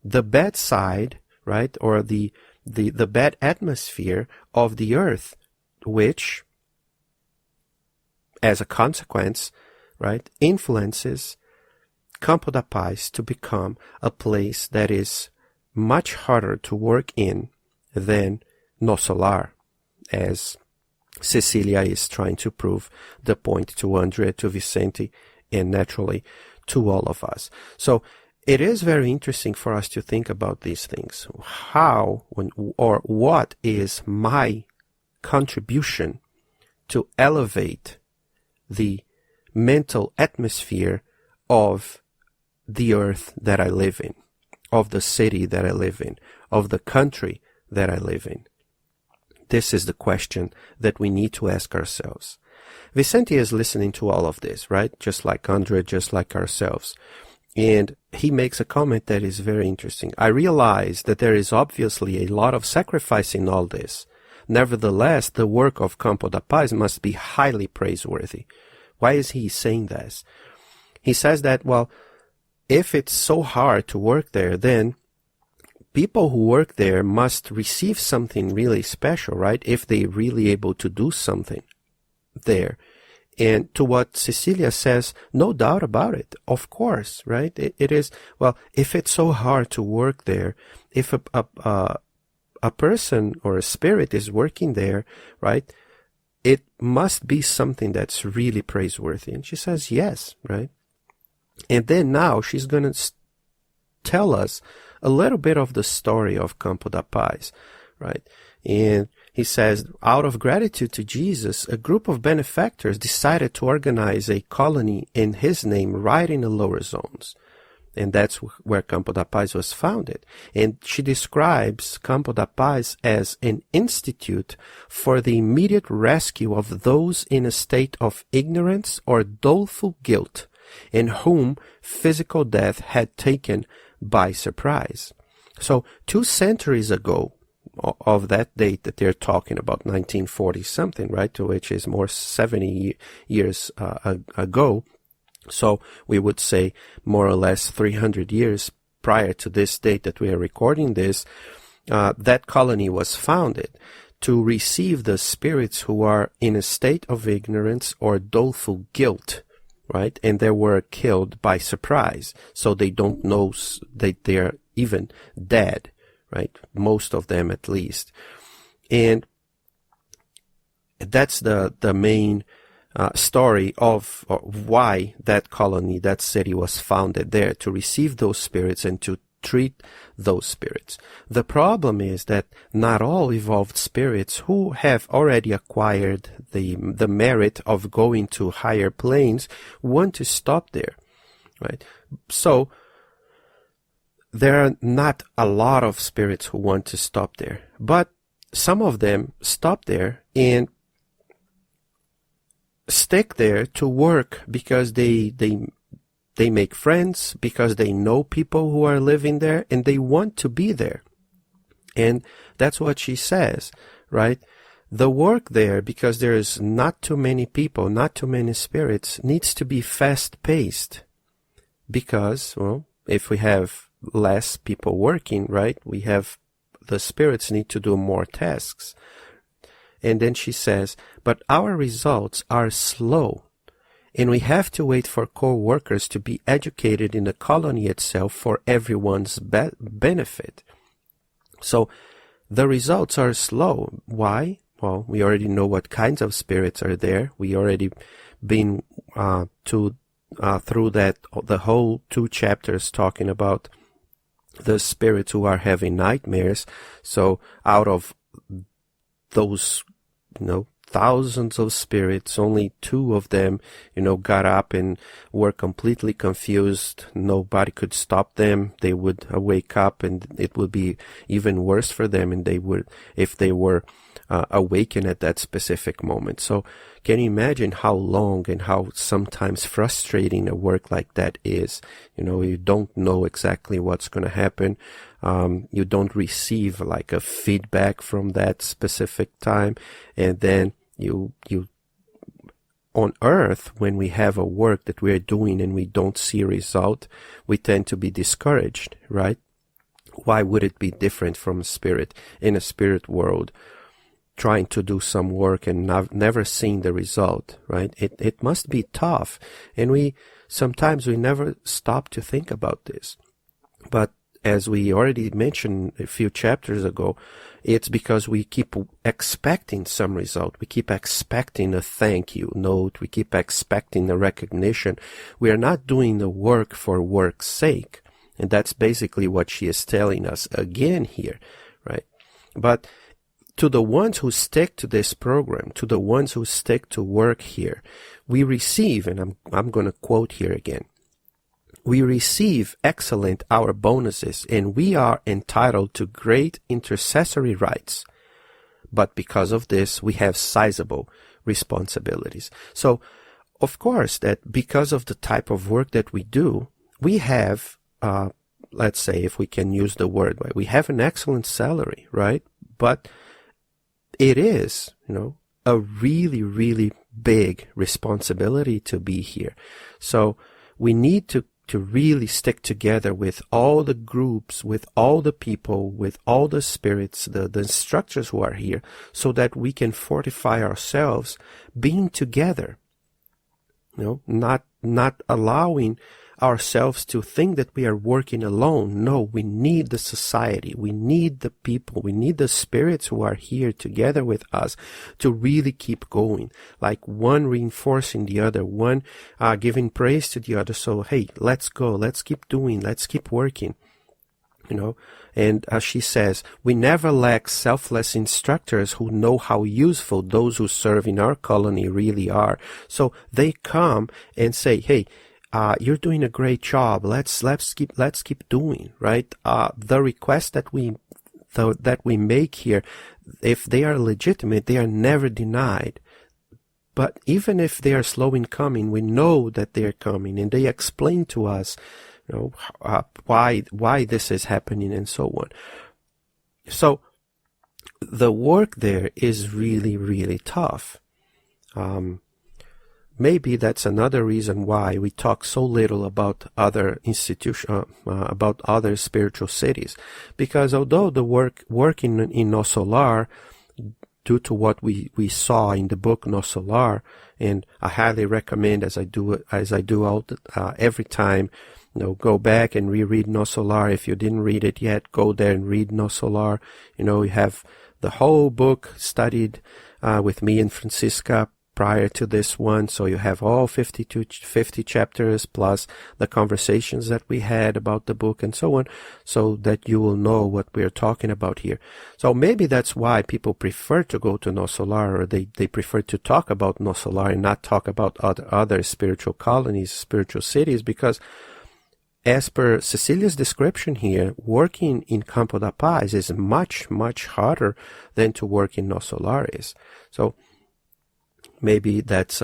Speaker 3: the bad side, right, or the bad atmosphere of the earth, which, as a consequence, right, influences Campo da Paz to become a place that is much harder to work in than No Solar, as Cecilia is trying to prove the point to Andrea, to Vicente, and naturally to all of us. So it is very interesting for us to think about these things. How or what is my contribution to elevate the mental atmosphere of the earth that I live in, of the city that I live in, of the country that I live in? This is the question that we need to ask ourselves. Vicente is listening to all of this, right? Just like Andrea, just like ourselves. And he makes a comment that is very interesting. I realize that there is obviously a lot of sacrifice in all this. Nevertheless, the work of Campo da Paz must be highly praiseworthy. Why is he saying this? He says that, well, if it's so hard to work there, then people who work there must receive something really special, right? If they're really able to do something there. And to what Cecilia says, no doubt about it, of course, right? It is, well, if it's so hard to work there, if a person or a spirit is working there, right, it must be something that's really praiseworthy. And she says, yes, right? And then now she's going to tell us a little bit of the story of Campo da Paz, right? And he says, out of gratitude to Jesus, a group of benefactors decided to organize a colony in his name right in the lower zones. And that's where Campo da Paz was founded. And she describes Campo da Paz as an institute for the immediate rescue of those in a state of ignorance or doleful guilt, and whom physical death had taken by surprise. So 2 centuries ago, of that date that they're talking about, 1940 something, right, which is more 70 years ago. So we would say more or less 300 years prior to this date that we are recording this, that colony was founded to receive the spirits who are in a state of ignorance or doleful guilt, right? And they were killed by surprise. So they don't know that they're even dead, right? Most of them at least. And that's the main story of why that colony, that city was founded there, to receive those spirits and to treat those spirits. The problem is that not all evolved spirits who have already acquired the merit of going to higher planes want to stop there, right? So there are not a lot of spirits who want to stop there, but some of them stop there and stick there to work because they make friends, because they know people who are living there, and they want to be there. And that's what she says, right? The work there, because there's not too many people, not too many spirits, needs to be fast-paced. Because, well, if we have less people working, right, the spirits need to do more tasks. And then she says, but our results are slow, and we have to wait for co-workers to be educated in the colony itself for everyone's benefit. So the results are slow. Why? Well, we already know what kinds of spirits are there. We already been through that, the whole 2 chapters talking about the spirits who are having nightmares. So out of those, thousands of spirits, only 2 of them, got up and were completely confused. Nobody could stop them. They would wake up and it would be even worse for them, and if they were awakened at that specific moment. So can you imagine how long and how sometimes frustrating a work like that is? You don't know exactly what's going to happen. You don't receive like a feedback from that specific time. And then you on earth, when we have a work that we are doing and we don't see a result, we tend to be discouraged, right? Why would it be different from a spirit in a spirit world, trying to do some work and never seeing the result, right? It must be tough. And sometimes we never stop to think about this. But as we already mentioned a few chapters ago, it's because we keep expecting some result. We keep expecting a thank you note. We keep expecting a recognition. We are not doing the work for work's sake. And that's basically what she is telling us again here, right? But to the ones who stick to this program, to the ones who stick to work here, we receive, and I'm going to quote here again, we receive excellent hour bonuses, and we are entitled to great intercessory rights. But because of this, we have sizable responsibilities. So, of course, that because of the type of work that we do, we have, let's say, if we can use the word, right, we have an excellent salary, right? But it is, a really, really big responsibility to be here. So we need to really stick together with all the groups, with all the people, with all the spirits, the instructors who are here, so that we can fortify ourselves being together. Not allowing ourselves to think that we are working alone. No, we need the society. We need the people. We need the spirits who are here together with us to really keep going. Like one reinforcing the other, one giving praise to the other. So, hey, let's go. Let's keep doing. Let's keep working. And as she says, we never lack selfless instructors who know how useful those who serve in our colony really are. So they come and say, hey, you're doing a great job. Let's keep doing, right? The requests that we make here, if they are legitimate, they are never denied. But even if they are slow in coming, we know that they are coming, and they explain to us, why this is happening and so on. So the work there is really, really tough. Maybe that's another reason why we talk so little about other institutions, about other spiritual cities. Because although the work in No Solar, due to what we saw in the book No Solar, and I highly recommend, as I do every time, go back and reread No Solar. If you didn't read it yet, go there and read No Solar. You have the whole book studied with me and Francisca prior to this one, so you have all 50 chapters plus the conversations that we had about the book and so on, so that you will know what we're talking about here. So maybe that's why people prefer to go to No Solar, or they prefer to talk about No Solar and not talk about other spiritual colonies, spiritual cities, because as per Cecilia's description here, working in Campo da Paz is much, much harder than to work in No Solar is. So maybe that's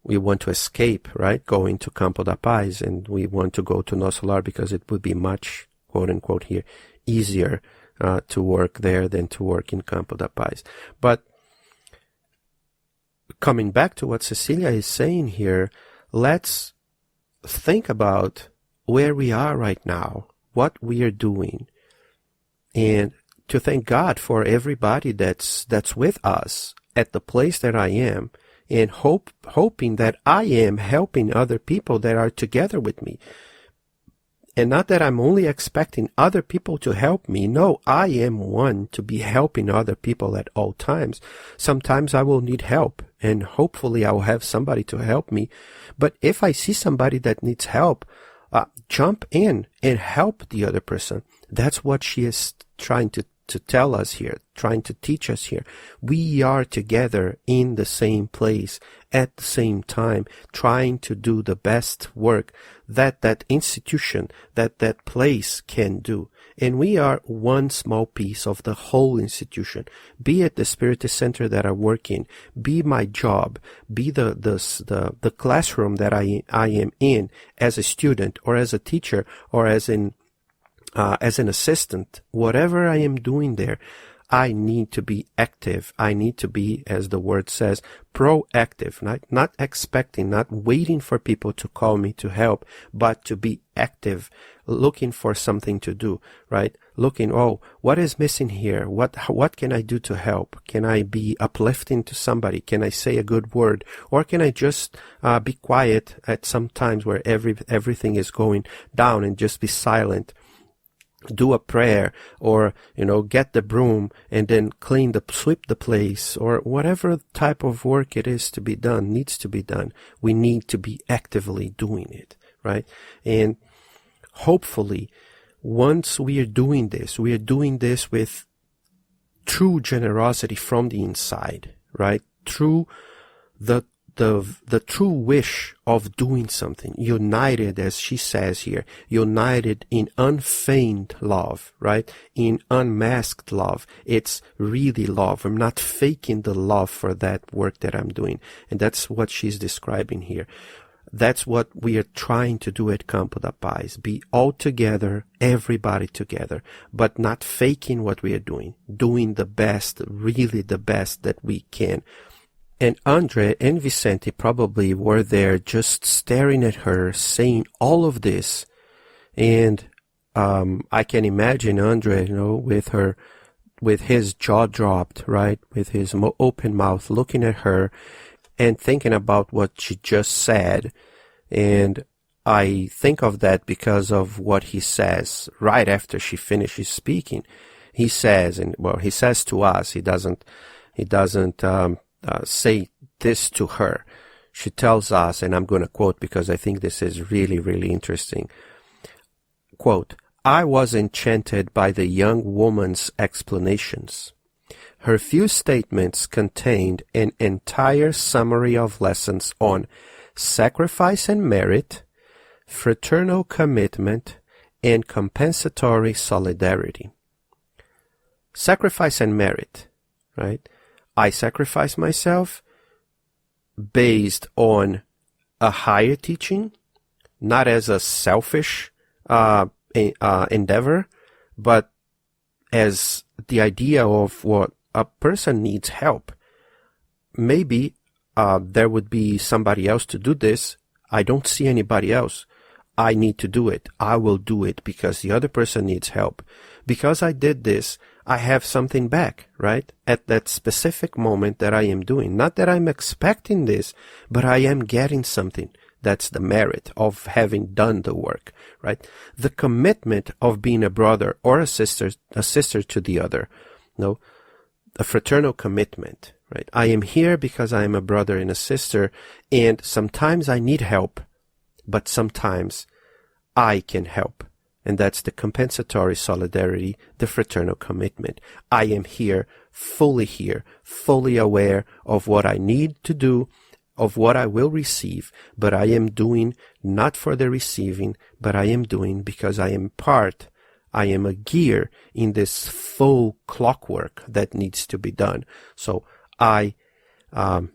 Speaker 3: we want to escape, right, going to Campo da Paz, and we want to go to No Solar because it would be much, quote unquote here, easier to work there than to work in Campo da Paz. But coming back to what Cecilia is saying here, let's think about where we are right now, what we are doing, and to thank God for everybody that's with us at the place that I am, and hoping that I am helping other people that are together with me. And not that I'm only expecting other people to help me. No, I am one to be helping other people at all times. Sometimes I will need help, and hopefully I will have somebody to help me. But if I see somebody that needs help, jump in and help the other person. That's what she is trying to tell us here, trying to teach us here. We are together in the same place at the same time, trying to do the best work that institution, that place can do. And we are one small piece of the whole institution, be it the Spirit Center that I work in, be my job, be the classroom that I am in as a student or as a teacher or as an assistant, whatever I am doing there, I need to be active. I need to be, as the word says, proactive, not expecting, not waiting for people to call me to help, but to be active, looking for something to do, right? Looking, what is missing here? What can I do to help? Can I be uplifting to somebody? Can I say a good word? Or can I just be quiet at some times where everything is going down and just be silent? Do a prayer, or get the broom and then sweep the place, or whatever type of work it is to be done, needs to be done. We need to be actively doing it, right? And hopefully, once we are doing this with true generosity from the inside, right? Through the true wish of doing something, united, as she says here, united in unfeigned love, right? In unmasked love. It's really love. I'm not faking the love for that work that I'm doing. And that's what she's describing here. That's what we are trying to do at Campo da Paz. Be all together, everybody together, but not faking what we are doing the best, really the best that we can. And Andre and Vicente probably were there just staring at her, saying all of this. And I can imagine Andre, with his jaw dropped, right, with his open mouth, looking at her and thinking about what she just said. And I think of that because of what he says right after she finishes speaking. He says, he says to us, he doesn't say this to her. She tells us, and I'm going to quote because I think this is really, really interesting. Quote, "I was enchanted by the young woman's explanations. Her few statements contained an entire summary of lessons on sacrifice and merit, fraternal commitment, and compensatory solidarity." Sacrifice and merit, right? I sacrifice myself based on a higher teaching, not as a selfish endeavor, but as the idea of what a person needs help. Maybe there would be somebody else to do this. I don't see anybody else. I need to do it. I will do it because the other person needs help. Because I did this, I have something back, right? At that specific moment that I am doing. Not that I'm expecting this, but I am getting something. That's the merit of having done the work, right? The commitment of being a brother or a sister to the other. A fraternal commitment, right? I am here because I am a brother and a sister, and sometimes I need help, but sometimes I can help. And that's the compensatory solidarity, the fraternal commitment. I am here, fully aware of what I need to do, of what I will receive, but I am doing not for the receiving, but I am doing because I am a gear in this full clockwork that needs to be done. So I am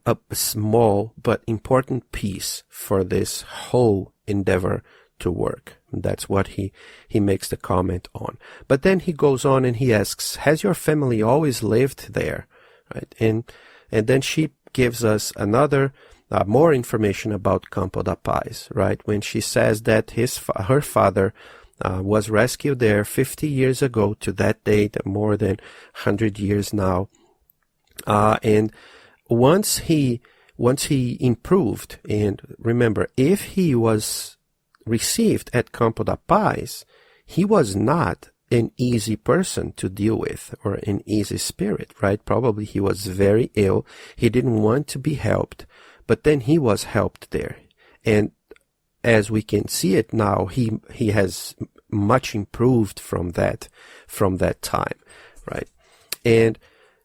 Speaker 3: a small but important piece for this whole endeavor to work. That's what he makes the comment on. But then he goes on and he asks, has your family always lived there? Right? And then she gives us another more information about Campo da Paz, right? When she says that her father was rescued there 50 years ago to that date, more than 100 years now. And once he improved, and remember, if he was received at Campo da Paz, he was not an easy person to deal with or an easy spirit, right? Probably he was very ill. He didn't want to be helped, but then he was helped there. And as we can see it now, he has much improved from that time, right? And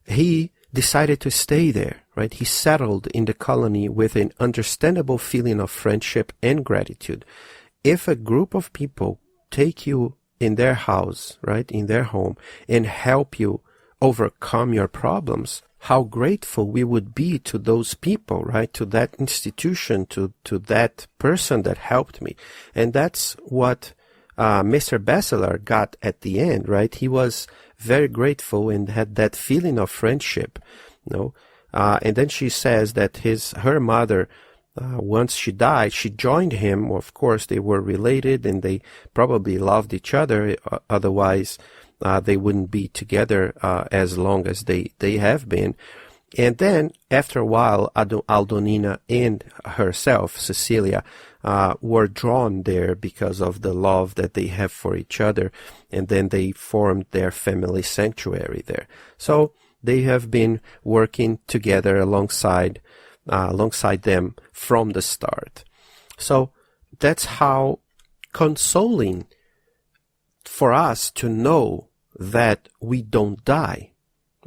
Speaker 3: he decided to stay there, right? He settled in the colony with an understandable feeling of friendship and gratitude. If a group of people take you in their house, right, in their home, and help you overcome your problems, how grateful we would be to those people, right, to that institution, to that person that helped me. And that's what Mr. Besseler got at the end, right? He was very grateful and had that feeling of friendship, and then she says that her mother, once she died, she joined him. Of course, they were related and they probably loved each other. Otherwise, they wouldn't be together as long as they have been. And then, after a while, Aldonina and herself, Cecilia, were drawn there because of the love that they have for each other. And then they formed their family sanctuary there. So they have been working together alongside them from the start. So that's how consoling for us to know that we don't die,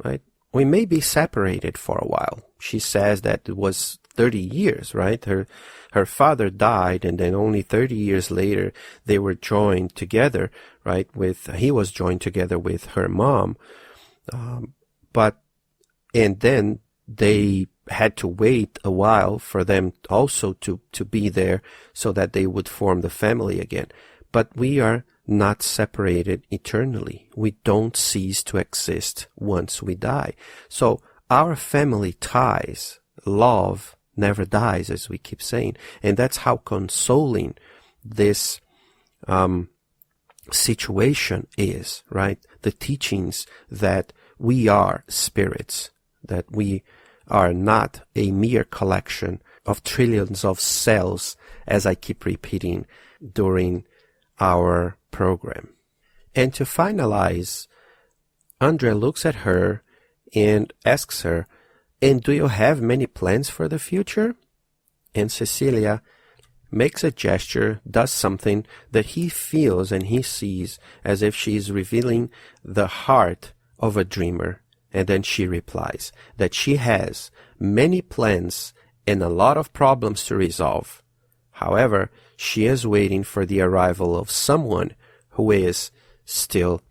Speaker 3: right? We may be separated for a while. She says that it was 30 years, right? Her father died, and then only 30 years later they were joined together, right? He was joined together with her mom, and then they had to wait a while for them also to be there so that they would form the family again. But we are not separated eternally. We don't cease to exist once we die. So our family ties, love, never dies, as we keep saying. And that's how consoling this situation is, right? The teachings that we are spirits, that we are not a mere collection of trillions of cells, as I keep repeating during our program. And to finalize, Andrea looks at her and asks her, "And do you have many plans for the future?" And Cecilia makes a gesture, does something that he feels and he sees as if she is revealing the heart of a dreamer. And then she replies that she has many plans and a lot of problems to resolve. However, she is waiting for the arrival of someone who is still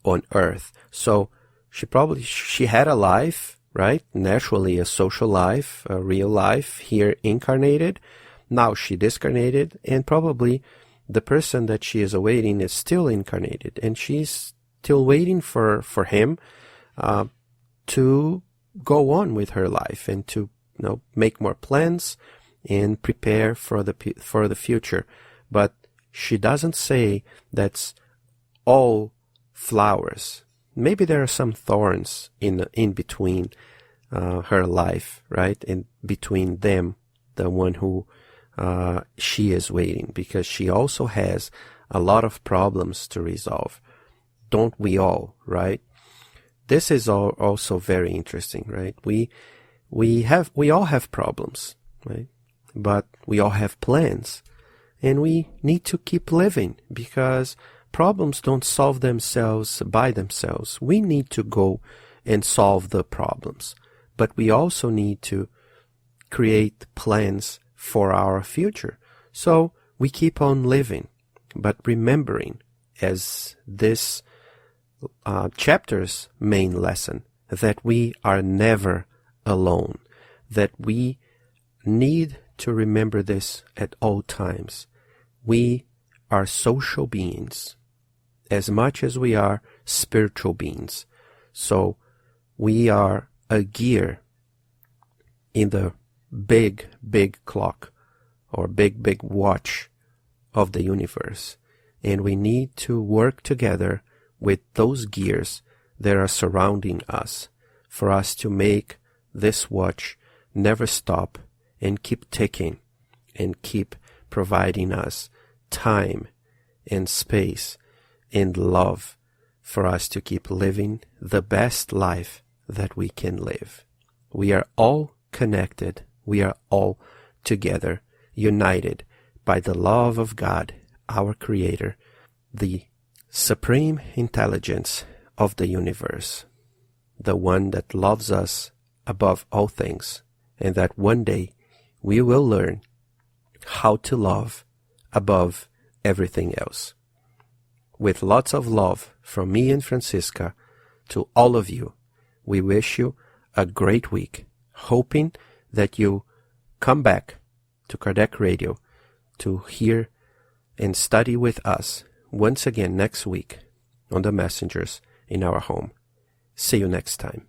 Speaker 3: on earth. So she had a life, right? Naturally, a social life, a real life here incarnated. Now she discarnated, and probably the person that she is awaiting is still incarnated, and she's still waiting for him to go on with her life and to make more plans and prepare for the future. But she doesn't say that's all flowers. Maybe there are some thorns in between her life, right? In between them, the one who she is waiting, because she also has a lot of problems to resolve. Don't we all, right? This is also very interesting, right? We all have problems, right? But we all have plans, and we need to keep living, because problems don't solve themselves by themselves. We need to go and solve the problems, but we also need to create plans for our future. So we keep on living, but remembering, as this chapter's main lesson, that we are never alone, that we need to remember this at all times. We are social beings as much as we are spiritual beings. So we are a gear in the big, big clock or big watch of the universe. And we need to work together with those gears that are surrounding us for us to make this watch never stop and keep ticking and keep providing us time and space and love for us to keep living the best life that we can live. We are all connected. We are all together, united by the love of God, our Creator, the supreme intelligence of the universe, the one that loves us above all things, and that one day we will learn how to love above everything else. With lots of love from me and Francisca to all of you, we wish you a great week, hoping that you come back to Kardec Radio to hear and study with us once again next week on the Messengers in our home. See you next time.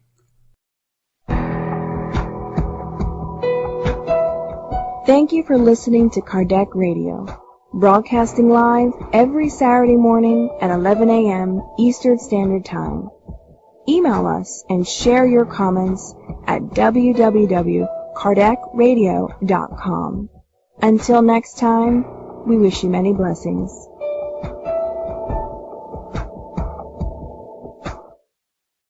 Speaker 5: Thank you for listening to Kardec Radio, broadcasting live every Saturday morning at 11 a.m. Eastern Standard Time. Email us and share your comments at www.kardecradio.com. Until next time, we wish you many blessings.